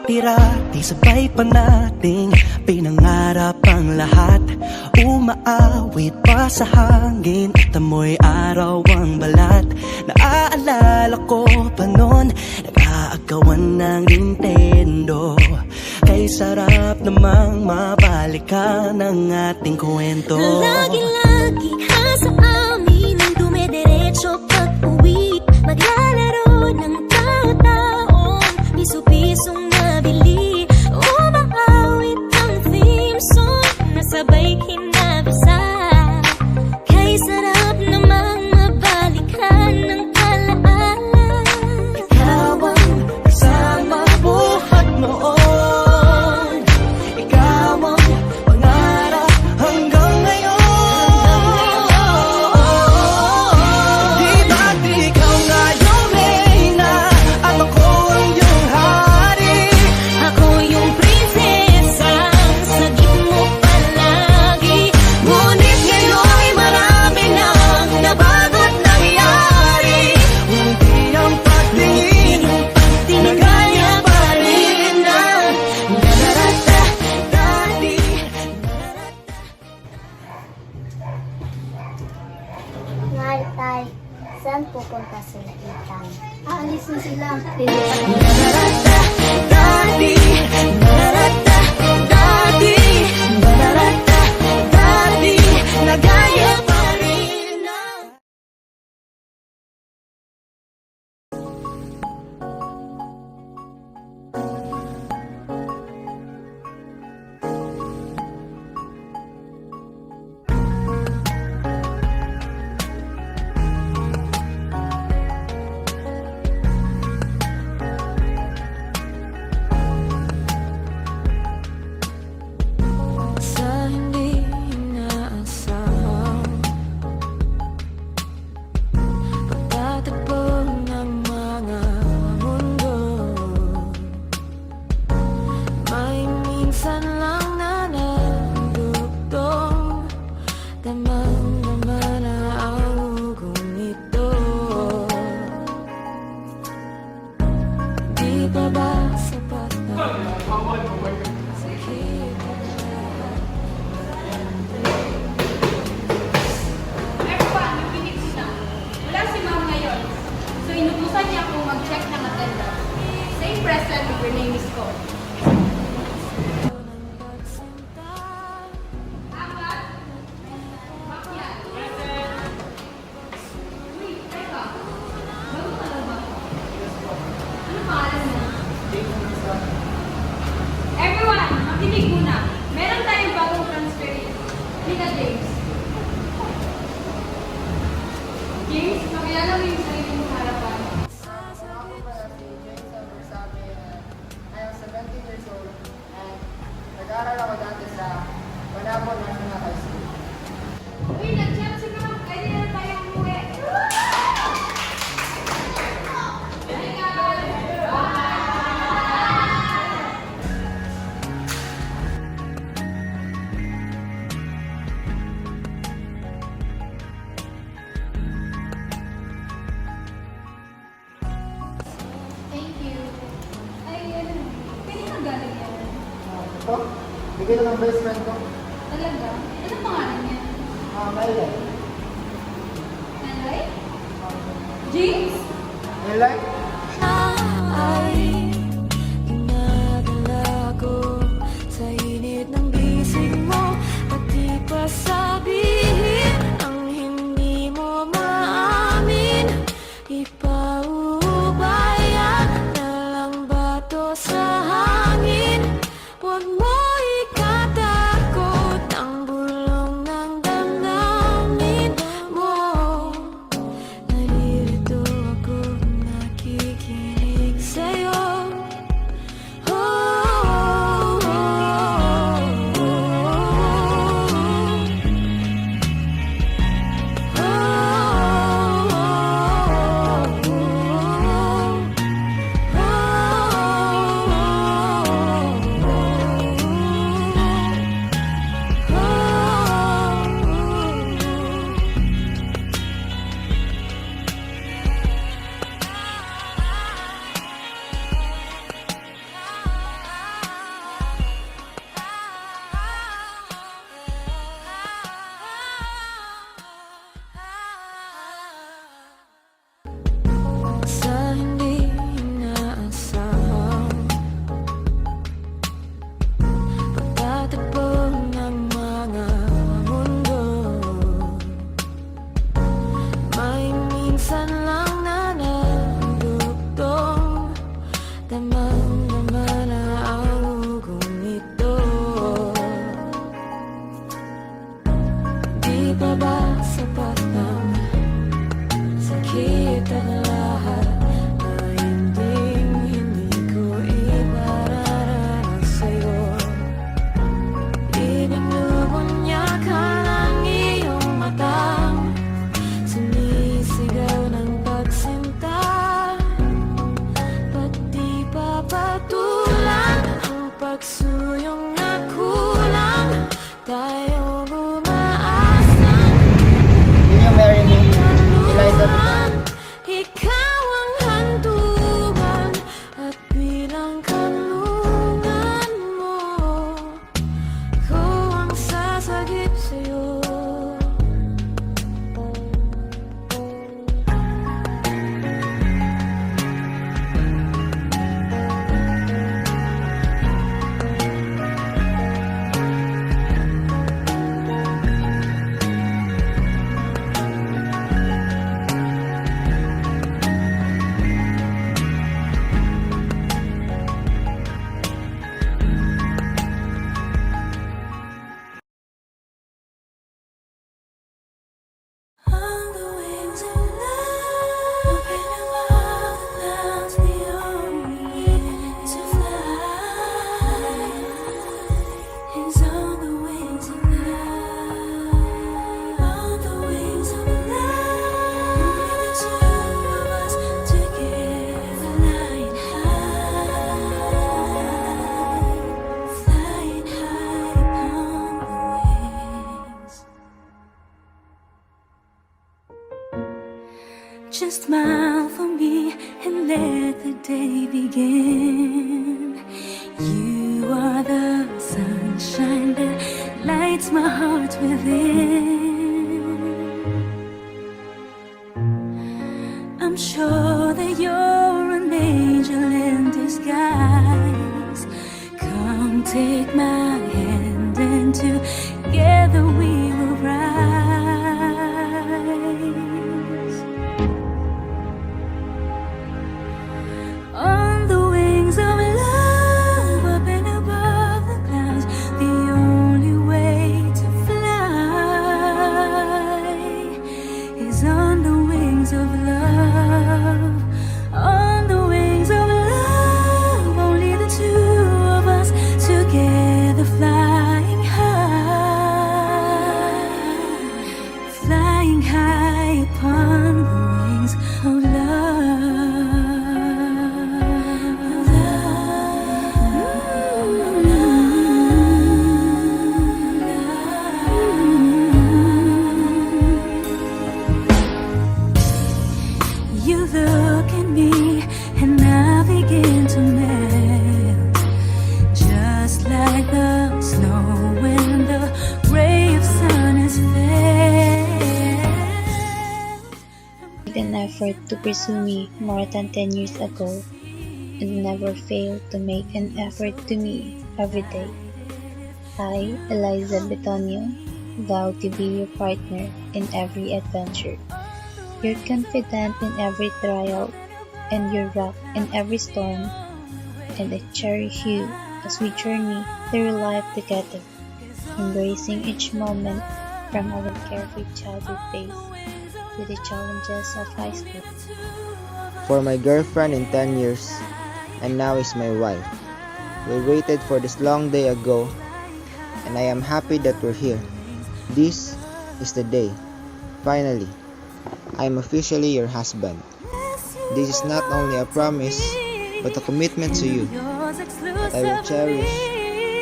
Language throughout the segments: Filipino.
tira, di sabay pa nating pinangarap ang lahat. Umaawit pa sa hangin at amoy araw ang balat. Naaalala ko pa noon, nag-aagawan ng Nintendo. Kay sarap namang mabalikan ang ating kwento. Lagi-lagi ka sa amin ang dumidiretso pag-uwi. Maglalaro ng tao-taong piso-pisong nabili. Umaawit ang theme song na sabay kinabisa. Kay sarap namang mabalikan ng alaala. Ikaw ang kasama buhat noon. Ikaw ang pangarap hanggang ngayon. Di ba't ikaw nga yung reyna at ako ang iyong hari? Ako yung prinsesa, sagip mo palagi. Ngunit ngayon'y marami nang nabago't nangyari. Hindi ang pagtingin na gaya pa rin na nararata dati. Nay, tay, saan pupunta sila Ethan? Aalis na sila. Nararata dati, nararata dati, nararata dati, na gaya pa rin na. Sa hindi inaasahan pagtatagpo ng mga mundo, may minsan lang na nandugtong. Damang-dama na ang ugong ito. Di pa ba sapat na sakit? Everyone, yung pinig ko na. Wala si ma'am ngayon. So, inutusan niya akong mag-check ng attendance. Say present if your name is called. Apat. Bakyan. Uy, teka. Bago ka na ba? Ano pangalan mo? Everyone, makinig muna. Meron tayong bagong transferee. Lina James. James, makilala mo yung sarili mong harapan. I am 17 years old and nag-aaral ako dati sa Banabo National High School. Uy, nag-chat si ma'am. Pwede na tayong umuwi. Thank you. Ay, ano, pwede kang galing yan. Ito, bigay ng best friend ko. Talaga? Ano pangalan niya? Maylay. Nanay? James? Maylay? Ay dinadala ko sa init ng bisig mo. At di pa sabihin ang hindi mo maamin. Ipaubayan na lang ba to sa hangin? Huwag mo ikatakot ang bulong ng damdamin mo. Naririto ako nakikinig sa'yo. naman na ang ugong ito. Di pa ba sapat ang sakit at lahat na hindi ko ipararanas sa'yo? Ibinubunyak ka ng iyong mata, sumisigaw ng pagsinta. Pati pa patulan ang pagsuyong na kulang, tayo umaasa. Will you marry me, Eliza Bitano? Ikaw ang hantungan at bilang kanlungan mo, ko ang sasagip sa'yo. On the wings of love, open above the clouds, the only way to fly is on the wings of love. On the wings of love, the two of us together, flying high upon the wings. Just smile for me and let the day begin. You are the sunshine that lights my heart within. I'm sure that you're an angel in disguise. Come take my hand and together we will rise. On the wings of love, up and above the clouds, the only way to fly is on the wings of love. On the wings of love, only the two of us together, flying high upon the wings of love. You look at me and I begin to melt, just like the snow when the ray of sun is felt. Made an effort to pursue me more than 10 years ago, and never failed to make an effort to me every day. I, Eliza Betonio, vow to be your partner in every adventure. You're confident in every trial, and your rock in every storm, and I cherish you as we journey through life together, embracing each moment from our carefree childhood days to the challenges of high school. For my girlfriend in 10 years, and now is my wife. We waited for this long day ago, and I am happy that we're here. This is the day. Finally, I am officially your husband. This is not only a promise, but a commitment to you, that I will cherish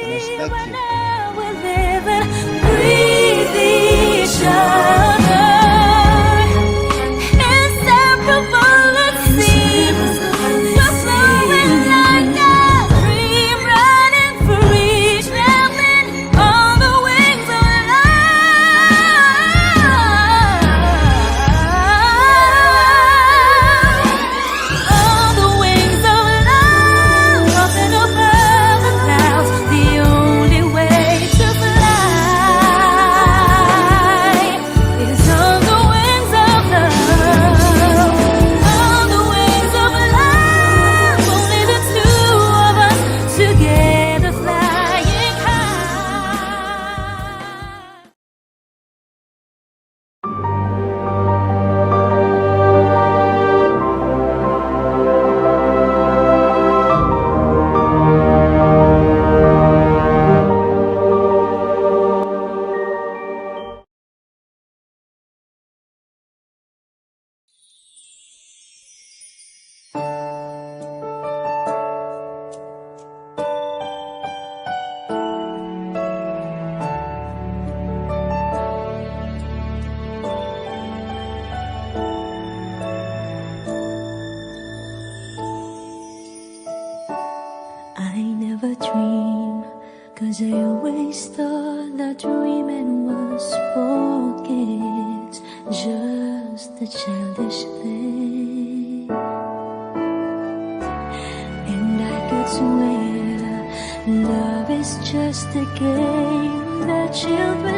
and respect you. We live and breathe each other, inseparable it seems. We're flowing like a dream, running for each moment on the wings of love. On the wings of love, up and above the clouds, the only way to fly I never dream, 'cause I always thought that dreaming was for kids, just a childish thing. And I could swear love is just a game that children